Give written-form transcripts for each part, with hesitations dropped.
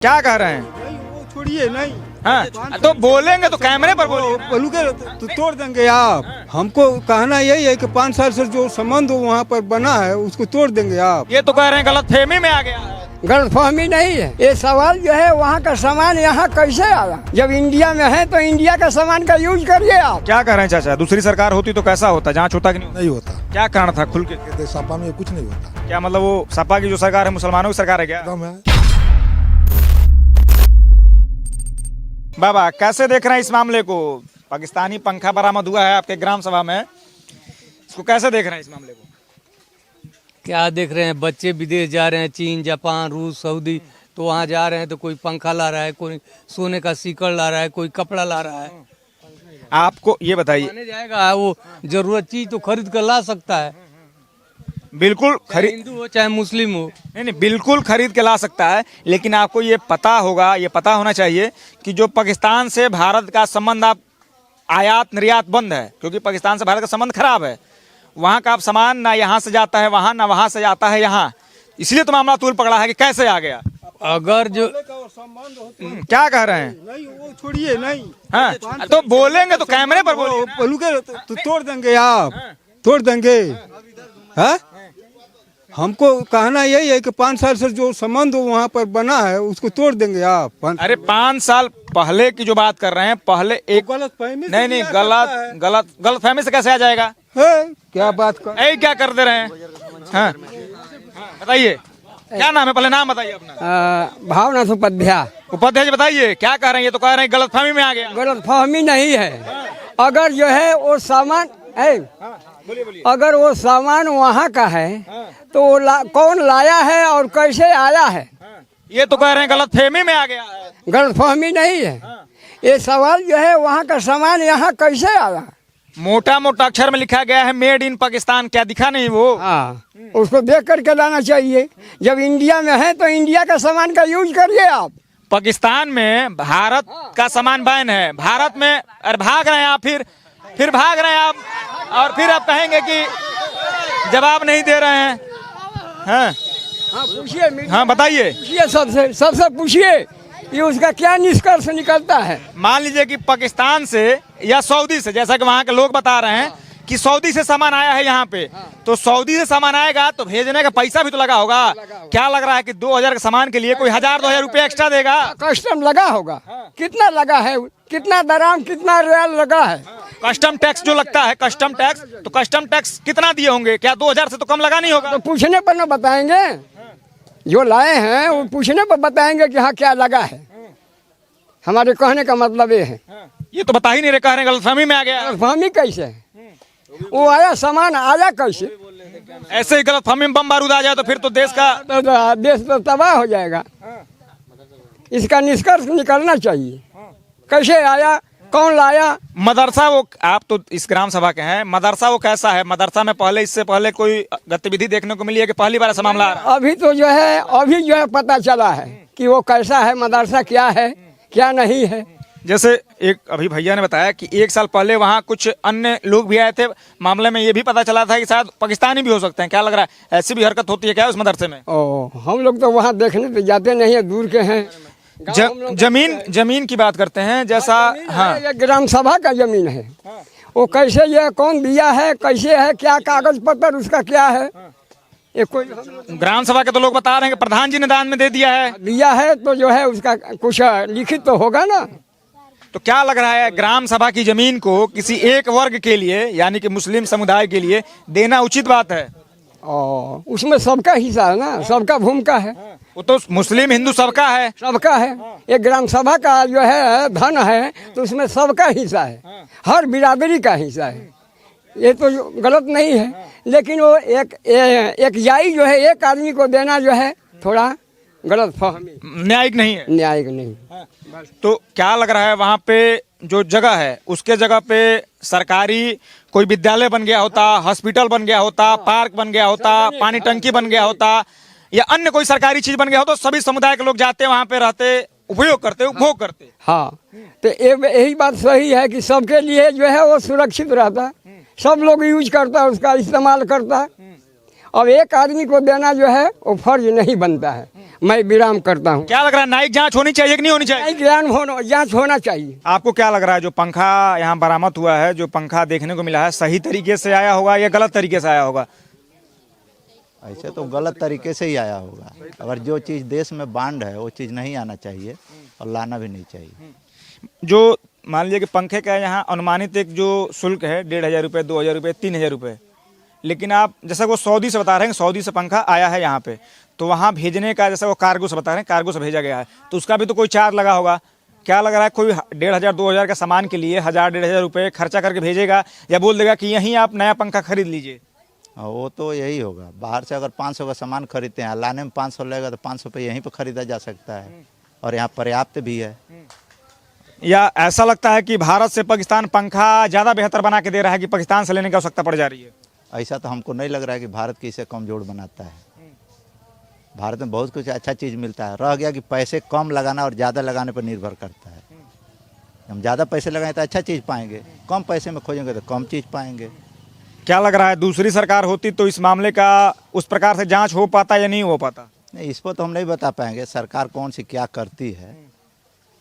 क्या कह रहे हैं? नहीं वो छोड़िए नहीं। हाँ तो बोलेंगे तो कैमरे पर बोलिए। बोलूगे तो तोड़ देंगे आप। हमको कहना यही है कि 5 साल से जो संबंध वहाँ पर बना है उसको तोड़ देंगे आप। ये तो कह रहे हैं गलत फहमी में आ गया है। गलतफहमी नहीं है। ये सवाल जो है वहाँ का सामान यहाँ कैसे आया? जब इंडिया में है तो इंडिया का सामान का यूज करिए आप। क्या कह रहे हैं चाचा? दूसरी सरकार होती तो कैसा होता? जांच होता कि नहीं? नहीं होता। क्या कारण था खुल के? कहते सपा में कुछ नहीं होता। क्या मतलब वो सपा की जो सरकार है मुसलमानों की सरकार है क्या? एकदम है। बाबा कैसे देख रहे हैं इस मामले को? पाकिस्तानी पंखा बरामद हुआ है आपके ग्राम सभा में, इसको कैसे देख रहे हैं इस मामले को? क्या देख रहे हैं? बच्चे विदेश जा रहे हैं, चीन, जापान, रूस, सऊदी, तो वहाँ जा रहे हैं तो कोई पंखा ला रहा है, कोई सोने का सीकड़ ला रहा है, कोई कपड़ा ला रहा है। आपको ये बताइए। माने जाएगा वो जरूरत चीज तो खरीद कर ला सकता है। बिल्कुल चाहे खरीद, हिंदू हो चाहे मुस्लिम हो। नहीं बिल्कुल खरीद के ला सकता है, लेकिन आपको ये पता होगा, ये पता होना चाहिए कि जो पाकिस्तान से भारत का संबंध आप आयात निर्यात बंद है, क्योंकि पाकिस्तान से भारत का संबंध खराब है। वहाँ का आप सामान ना यहाँ से जाता है वहाँ, ना वहाँ से जाता है यहाँ, इसलिए तो मामला तूल पकड़ा है कि कैसे आ गया। अगर जो क्या कह रहे हैं? नहीं वो छोड़िए नहीं। हाँ तो बोलेंगे तो कैमरे पर बोलिए। बोलूगे तो तोड़ देंगे आप। तोड़ देंगे। हाँ हमको कहना यही है कि 5 साल से जो संबंध वहाँ पर बना है उसको तोड़ देंगे आप। अरे 5 साल पहले की जो बात कर रहे हैं, पहले एक गलत फहमी से नहीं किया गलत जाता है। गलत गलत फहमी से कैसे आ जाएगा? है, क्या बात कर ऐ क्या कर दे रहे हैं? हाँ बताइए क्या नाम है? पहले नाम बताइए अपना। भावनाथ उपाध्याय। उपाध्याय जी बताइए क्या कह रहे हैं? ये तो कह रहे हैं गलत फहमी में आ गया। गलतफहमी नहीं है। अगर जो है वो सामान है, बोलिए बोलिए। अगर वो सामान वहाँ का है तो वो कौन लाया है और कैसे आया है? ये तो कह रहे हैं गलत फहमी में आ गया है। गलतफहमी नहीं है। ये सवाल जो है वहाँ का सामान यहाँ कैसे आया? मोटा मोटा अक्षर में लिखा गया है मेड इन पाकिस्तान, क्या दिखा नहीं वो? हाँ, उसको देख करके लाना चाहिए। जब इंडिया में है तो इंडिया का सामान का यूज करिए आप। पाकिस्तान में भारत का सामान बैन है, भारत में अरे भाग रहे हैं आप, फिर भाग रहे हैं आप, और फिर आप कहेंगे कि जवाब नहीं दे रहे हैं। हाँ हाँ पूछिए। हाँ बताइए। पूछिए सबसे पूछिए कि उसका क्या निष्कर्ष निकलता है। मान लीजिए कि पाकिस्तान से या सऊदी से, जैसा कि वहाँ के लोग बता रहे हैं कि सऊदी से सामान आया है यहाँ पे, तो सऊदी से सामान आएगा तो भेजने का पैसा भी तो लगा होगा। क्या लग रहा है कि 2000 के सामान के लिए कोई 1000-2000 रुपये एक्स्ट्रा देगा? कस्टम लगा होगा। कितना लगा है? कितना दराम, कितना रियाल लगा है? कस्टम टैक्स जो लगता है, कस्टम टैक्स, तो कस्टम टैक्स कितना दिए होंगे? क्या 2000 से तो कम लगा नहीं होगा? तो पूछने पर ना बताएंगे? जो लाए हैं वो पूछने पर बताएंगे कि हाँ क्या लगा है। हमारे कहने का मतलब ये है। ये तो बता ही नहीं रहे, कह रहे हैं गलतफहमी में आ गया। गलतफहमी कैसे है? वो आया सामान आया कैसे? ऐसे ही गलतफहमी में बम बारूद आ जाए तो फिर तो देश का तो देश तो तबाह हो जाएगा। इसका निष्कर्ष निकलना चाहिए। कैसे आया, कौन लाया? मदरसा, वो आप तो इस ग्राम सभा के हैं, मदरसा वो कैसा है? मदरसा में पहले, इससे पहले कोई गतिविधि देखने को मिली है कि पहली बार ऐसा मामला आ रहा है? अभी तो जो है अभी जो है पता चला है कि वो कैसा है, मदरसा क्या है क्या नहीं है। जैसे एक अभी भैया ने बताया कि 1 साल पहले वहाँ कुछ अन्य लोग भी आए थे, मामले में ये भी पता चला था कि शायद पाकिस्तानी भी हो सकते हैं। क्या लग रहा है, ऐसी भी हरकत होती है क्या उस मदरसे में? हम लोग तो वहाँ देखने तो जाते नहीं है, दूर के हैं। जमीन की बात करते हैं, जैसा हाँ ये ग्राम सभा का जमीन है। वो कैसे, ये कौन दिया है, कैसे है, क्या कागज पत्र उसका क्या है? ये कोई ग्राम सभा के तो लोग बता रहे हैं कि प्रधान जी ने दान में दे दिया है तो जो है उसका कुछ लिखित तो होगा ना। तो क्या लग रहा है, ग्राम सभा की जमीन को किसी एक वर्ग के लिए यानी कि मुस्लिम समुदाय के लिए देना उचित बात है? उसमें सबका हिस्सा है ना, सबका भूमिका है। वो तो मुस्लिम हिंदू सबका है। सबका है। एक ग्राम सभा का जो है धन है तो उसमें सबका हिस्सा है, हर बिरादरी का हिस्सा है। ये तो गलत नहीं है, लेकिन वो एक जाई जो है एक आदमी को देना जो है थोड़ा गलत फहमी, न्यायिक नहीं है। न्यायिक नहीं। तो क्या लग रहा है वहाँ पे जो जगह है उसके जगह पे सरकारी कोई विद्यालय बन गया होता, हॉस्पिटल बन गया होता, पार्क बन गया होता, पानी टंकी बन गया होता, या अन्य कोई सरकारी चीज बन गया हो तो सभी समुदाय के लोग जाते वहाँ पे रहते, उपयोग करते, उपभोग करते। हाँ तो यही बात सही है कि सबके लिए जो है वो सुरक्षित रहता, सब लोग यूज करता, उसका इस्तेमाल करता। अब एक आदमी को देना जो है वो फर्ज नहीं बनता है। मैं विराम करता हूँ। क्या लग रहा है, न्यायिक जांच होनी चाहिए कि नहीं होनी चाहिए? जांच होना चाहिए। आपको क्या लग रहा है, जो पंखा यहाँ बरामद हुआ है, जो पंखा देखने को मिला है, सही तरीके से आया होगा या गलत तरीके से आया होगा? ऐसे तो गलत तरीके से ही आया होगा। अगर जो चीज़ देश में बांड है वो चीज़ नहीं आना चाहिए और लाना भी नहीं चाहिए। जो मान लीजिए कि पंखे का यहाँ अनुमानित एक जो शुल्क है 1,500 रुपये, 2,000 रुपये, 3,000 रुपये, लेकिन आप जैसा वो सऊदी से बता रहे हैं, सऊदी से पंखा आया है यहाँ पे, तो वहाँ भेजने का जैसा वो कार्गो से बता रहे हैं, कार्गो से भेजा गया है, तो उसका भी तो कोई चार्ज लगा होगा। क्या लग रहा है, कोई 1,500 2,000 का सामान के लिए 1,000-1,500 रुपये खर्चा करके भेजेगा या बोल देगा कि यहीं आप नया पंखा खरीद लीजिए? वो तो यही होगा। बाहर से अगर 500 का सामान खरीदते हैं, लाने में 500 लगेगा, तो 500 पे यहीं पर खरीदा जा सकता है और यहाँ पर्याप्त भी है। या ऐसा लगता है कि भारत से पाकिस्तान पंखा ज़्यादा बेहतर बना के दे रहा है कि पाकिस्तान से लेने की आवश्यकता पड़ जा रही है? ऐसा तो हमको नहीं लग रहा है कि भारत की इसे कमजोर बनाता है। भारत में बहुत कुछ अच्छा चीज़ मिलता है, रह गया कि पैसे कम लगाना और ज़्यादा लगाने पर निर्भर करता है। हम ज़्यादा पैसे लगाएं तो अच्छा चीज़ पाएंगे, कम पैसे में खोजेंगे तो कम चीज़ पाएंगे। क्या लग रहा है, दूसरी सरकार होती तो इस मामले का उस प्रकार से जांच हो पाता या नहीं हो पाता? नहीं, इस पर तो हम नहीं बता पाएंगे सरकार कौन सी क्या करती है,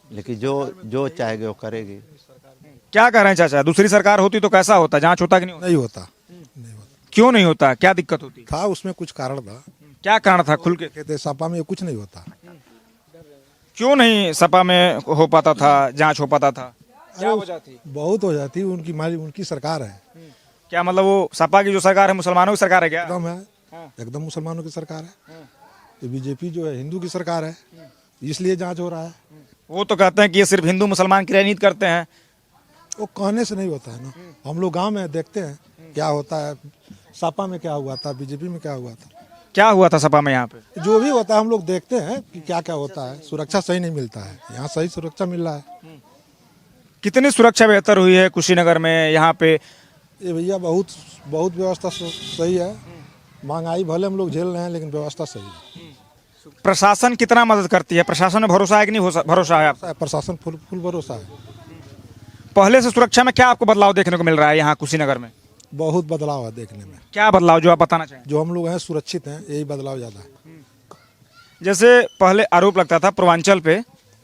लेकिन जो चाहेगी वो करेगी। क्या कह रहे हैं चाचा, दूसरी सरकार होती तो कैसा होता, जांच होता कि नहीं होता? नहीं होता। क्यों नहीं होता, क्या दिक्कत होती? था उसमें कुछ कारण था। क्या कारण था, खुल के? कहते सपा में कुछ नहीं होता। क्यों नहीं सपा में हो पाता था, जांच हो पाता था? क्या वजह थी? बहुत हो जाती, उनकी माली उनकी सरकार है। क्या मतलब वो सपा की जो सरकार है मुसलमानों की सरकार है क्या? एकदम है, एकदम मुसलमानों की सरकार है। ये बीजेपी जो है हिंदू की सरकार है, इसलिए जांच हो रहा है। वो तो कहते हैं कि ये सिर्फ हिंदू मुसलमान की राजनीति करते हैं। वो कहने से नहीं होता है ना, हम लोग गांव में देखते हैं क्या होता है। सपा में क्या हुआ था, बीजेपी में क्या हुआ था, क्या हुआ था सपा में? यहाँ पे जो भी होता है हम लोग देखते हैं कि क्या क्या होता है। सुरक्षा सही नहीं मिलता है, यहाँ सही सुरक्षा मिल रहा है। कितनी सुरक्षा बेहतर हुई है कुशीनगर में यहाँ पे? ये भैया बहुत व्यवस्था सही है। महंगाई भले हम लोग झेल रहे हैं, लेकिन व्यवस्था सही है। प्रशासन कितना मदद करती है? प्रशासन में भरोसा है कि नहीं भरोसा है आपका? प्रशासन फुल भरोसा है। पहले से सुरक्षा में क्या आपको बदलाव देखने को मिल रहा है यहाँ कुशीनगर में? बहुत बदलाव है देखने में। क्या बदलाव जो आप बताना चाहें? जो हम लोग हैं सुरक्षित हैं, यही बदलाव ज़्यादा है। जैसे पहले आरोप लगता था पूर्वांचल पे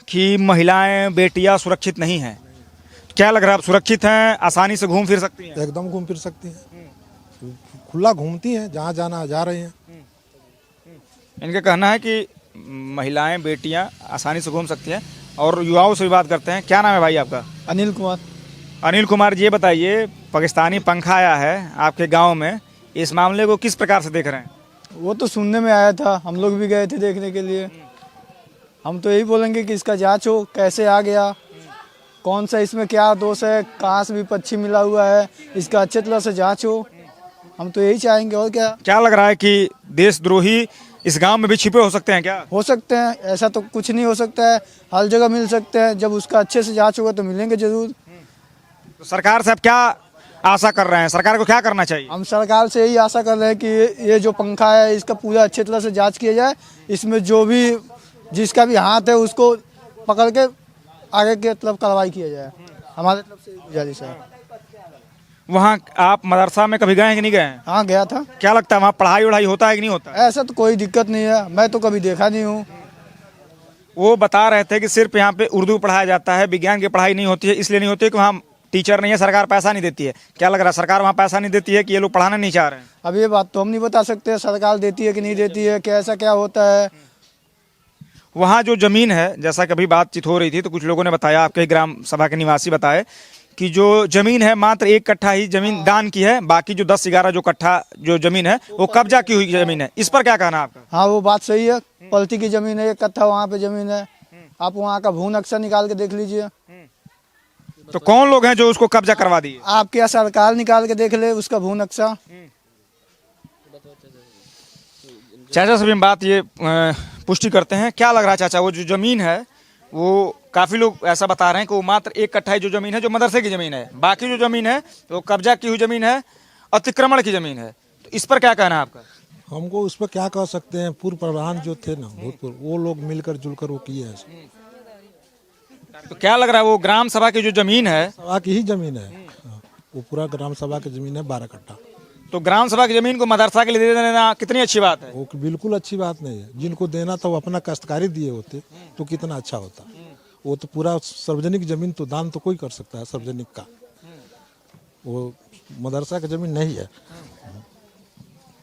कि महिलाएं बेटियां सुरक्षित नहीं हैं, क्या लग रहा है आप सुरक्षित हैं, आसानी से घूम फिर सकती हैं? एकदम घूम फिर सकती हैं, खुला घूमती हैं, जहाँ जाना जा रही हैं। इनका कहना है कि महिलाएं बेटियां आसानी से घूम सकती हैं। और युवाओं से भी बात करते हैं। क्या नाम है भाई आपका? अनिल कुमार। अनिल कुमार जी, ये बताइए, पाकिस्तानी पंखा आया है आपके गांव में, इस मामले को किस प्रकार से देख रहे हैं? वो तो सुनने में आया था, हम लोग भी गए थे देखने के लिए। हम तो यही बोलेंगे कि इसका जांच हो, कैसे आ गया, कौन सा इसमें क्या दोष है, कहाँ से विपक्षी मिला हुआ है, इसका अच्छे तरह से जांच हो। हम तो यही चाहेंगे, और क्या। क्या लग रहा है कि देशद्रोही इस गांव में भी छिपे हो सकते हैं क्या? हो सकते हैं, ऐसा तो कुछ नहीं हो सकता है, हर जगह मिल सकते हैं। जब उसका अच्छे से जांच होगा तो मिलेंगे जरूर। तो सरकार से आप क्या आशा कर रहे हैं, सरकार को क्या करना चाहिए? हम सरकार से यही आशा कर रहे हैं कि ये जो पंखा है इसका पूरा अच्छे तरह से जांच किया जाए। इसमें जो भी जिसका भी हाथ है उसको पकड़ के आगे की तरफ कार्रवाई किया जाए। हमारे तरफ से गुजारिश है। वहाँ आप मदरसा में कभी गए हैं कि नहीं गए हैं? हाँ, गया था। क्या लगता है वहाँ पढ़ाई वढ़ाई होता है कि नहीं होता है? ऐसा तो कोई दिक्कत नहीं है, मैं तो कभी देखा नहीं हूँ। वो बता रहे थे कि सिर्फ यहाँ पे उर्दू पढ़ाया जाता है, विज्ञान की पढ़ाई नहीं होती है। इसलिए नहीं होती है कि वहाँ टीचर नहीं है, सरकार पैसा नहीं देती है। क्या लग रहा है सरकार वहाँ पैसा नहीं देती है कि ये लोग पढ़ाना नहीं चाह रहे हैं? अब ये बात तो हम नहीं बता सकते सरकार देती है कि नहीं देती है, कैसा क्या होता है। वहाँ जो जमीन है, जैसा कभी बातचीत हो रही थी तो कुछ लोगों ने बताया, आपके ग्राम सभा के निवासी बताए कि जो जमीन है मात्र 1 कट्ठा ही जमीन दान की है, बाकी जो 10-11 जो कट्ठा जो जमीन है वो कब्जा की हुई जमीन है। इस पर क्या कहना आपका? हाँ, वो बात सही है। पलटी की जमीन है, 1 कट्ठा वहाँ पे जमीन है। आप वहाँ का भू नक्शा निकाल के देख लीजिए। तो कौन लोग हैं जो उसको कब्जा करवा दिए? आपके यहाँ सरकार निकाल के देख ले उसका भू नक्शा। चाचा से भी हम बात ये पुष्टि करते हैं। क्या लग रहा है चाचा, वो जो जमीन है वो काफी लोग ऐसा बता रहे हैं कि वो मात्र 1 कट्ठा जो जमीन है जो मदरसे की जमीन है, बाकी जो जमीन है वो कब्जा की हुई जमीन है, अतिक्रमण की जमीन है। तो इस पर क्या कहना है आपका? हमको उस पर क्या कह सकते हैं, पूर्व प्रधान जो थे ना भूतपूर्व, वो लोग मिलकर जुलकर वो किए हैं। तो क्या लग रहा है वो ग्राम सभा की जो जमीन है, सभा की ही जमीन है, वो पूरा ग्राम सभा की जमीन है 12 कट्ठा। तो ग्राम सभा की जमीन को मदरसा के लिए दे देना कितनी अच्छी बात है। वो बिल्कुल अच्छी बात नहीं है। जिनको देना था वो अपना काश्तकारी दिए होते तो कितना अच्छा होता। वो तो पूरा सार्वजनिक जमीन तो दान तो कोई कर सकता है सार्वजनिक का, वो मदरसा की जमीन नहीं है।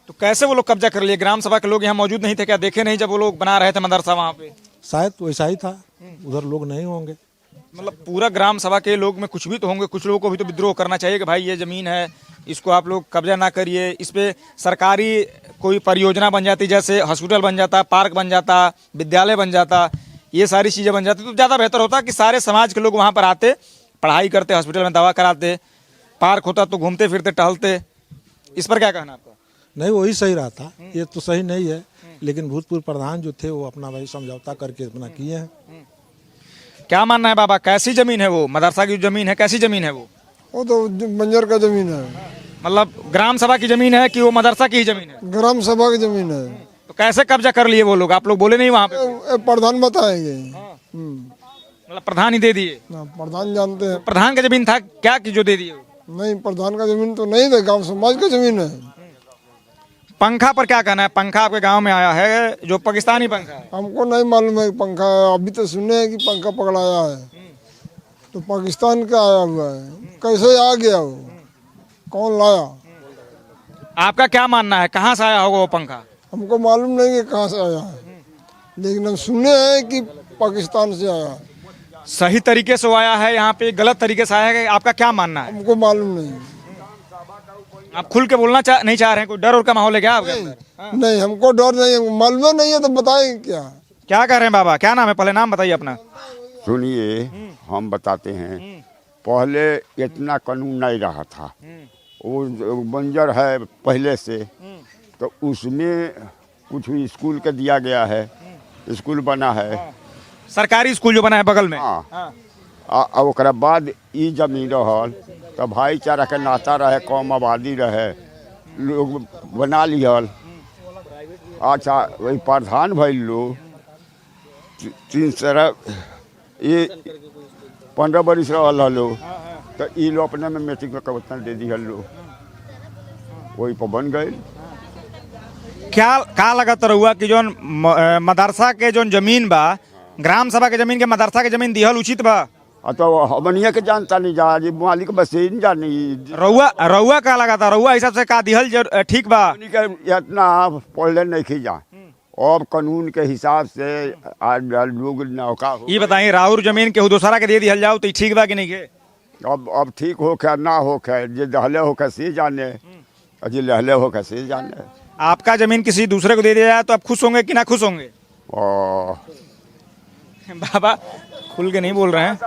तो कैसे वो लोग कब्जा कर लिए? ग्राम सभा के लोग यहाँ मौजूद नहीं थे क्या? देखे नहीं जब वो लोग बना रहे थे मदरसा वहाँ पे? शायद वैसा ही था, उधर लोग नहीं होंगे। मतलब पूरा ग्राम सभा के लोग में कुछ भी तो होंगे, कुछ लोगों को भी तो विद्रोह करना चाहिए कि भाई ये जमीन है, इसको आप लोग कब्जा ना करिए। इस पे सरकारी कोई परियोजना बन जाती, जैसे हॉस्पिटल बन जाता, पार्क बन जाता, विद्यालय बन जाता, ये सारी चीजें बन जाती तो ज़्यादा बेहतर होता कि सारे समाज के लोग वहाँ पर आते, पढ़ाई करते, हॉस्पिटल में दवा कराते, पार्क होता तो घूमते फिरते टहलते। इस पर क्या कहना आपका? नहीं, वही सही रहता। ये तो सही नहीं है, लेकिन भूतपूर्व प्रधान जो थे वो अपना भाई समझौता करके अपना किए हैं। क्या मानना है बाबा, कैसी जमीन है वो? मदरसा की जमीन है, कैसी जमीन है वो? वो तो बंजर का जमीन है। मतलब ग्राम सभा की जमीन है कि वो मदरसा की ही जमीन है? ग्राम सभा की जमीन है। तो कैसे कब्जा कर लिए वो लोग? आप लोग बोले नहीं वहाँ पे? प्रधान बताएंगे। मतलब प्रधान ही दे दिए? प्रधान जानते हैं। प्रधान का जमीन था क्या कि जो दे दिए? नहीं, प्रधान का जमीन तो नहीं है, गांव समाज का जमीन है। पंखा पर क्या कहना है? पंखा आपके गांव में आया है जो पाकिस्तानी पंखा है। हमको नहीं मालूम है पंखा, अभी तो सुने हैं कि पंखा पकड़ाया है, तो पाकिस्तान का आया हुआ है। कैसे आ गया वो, कौन लाया? आपका क्या मानना है, कहाँ से आया होगा वो पंखा? हमको मालूम नहीं कि कहाँ से आया है, लेकिन हम सुने हैं कि पाकिस्तान से आया है। सही तरीके से वो आया है यहाँ पे, गलत तरीके से आया है? आपका क्या मानना है? हमको मालूम नहीं। आप खुल के बोलना नहीं चाह रहे हैं? कोई डर और का माहौल है क्या आपके अंदर? नहीं, हमको डर नहीं है, मालूम नहीं है तो बताएंगे क्या। क्या कह रहे हैं बाबा? क्या नाम है? पहले नाम बताइए अपना। सुनिए, हम बताते हैं। पहले इतना कानून नहीं रहा था, वो बंजर है पहले से, तो उसमें कुछ स्कूल का दिया गया है, स्कूल बना है, सरकारी स्कूल जो बना है बगल में। हाँ। ओकरा बाद ई जमीन रहल तो भाईचारा के नाता रहे, कौम आबादी रहे, लोग बना लिहल। अच्छा, वही प्रधान भइल लोग ये 15 बरिस रहल हलो, तो ई लोग अपने में मैट्रिक में कवतन दे दिहल लोग, वही पर बन गए। क्या लगत रहुआ कि जो मदरसा के जो जमीन बा, ग्राम सभा के जमीन के मदरसा के जमीन दिहल उचित बा? तो हमनिया के जानता नहीं जा, मालिक बस ही नहीं जानी। रहुआ का लगा था, रहुआ हिसाब से का दिहल ठीक बा? इतना पढ़ले नहीं खींचा, और कानून के हिसाब से लोग नौका। ये बताइए, राहुल जमीन के दूसरा के दे दिहल जाओ तो ठीक बा कि नहीं के? अब ठीक हो क्या ना हो क्या, जे दहले हो कैसे जाने, जे लहले हो कैसे जाने। आपका जमीन किसी दूसरे को दे दिया जाए तो आप खुश होंगे कि ना खुश होंगे? बाबा खुल के नहीं बोल रहे हैं।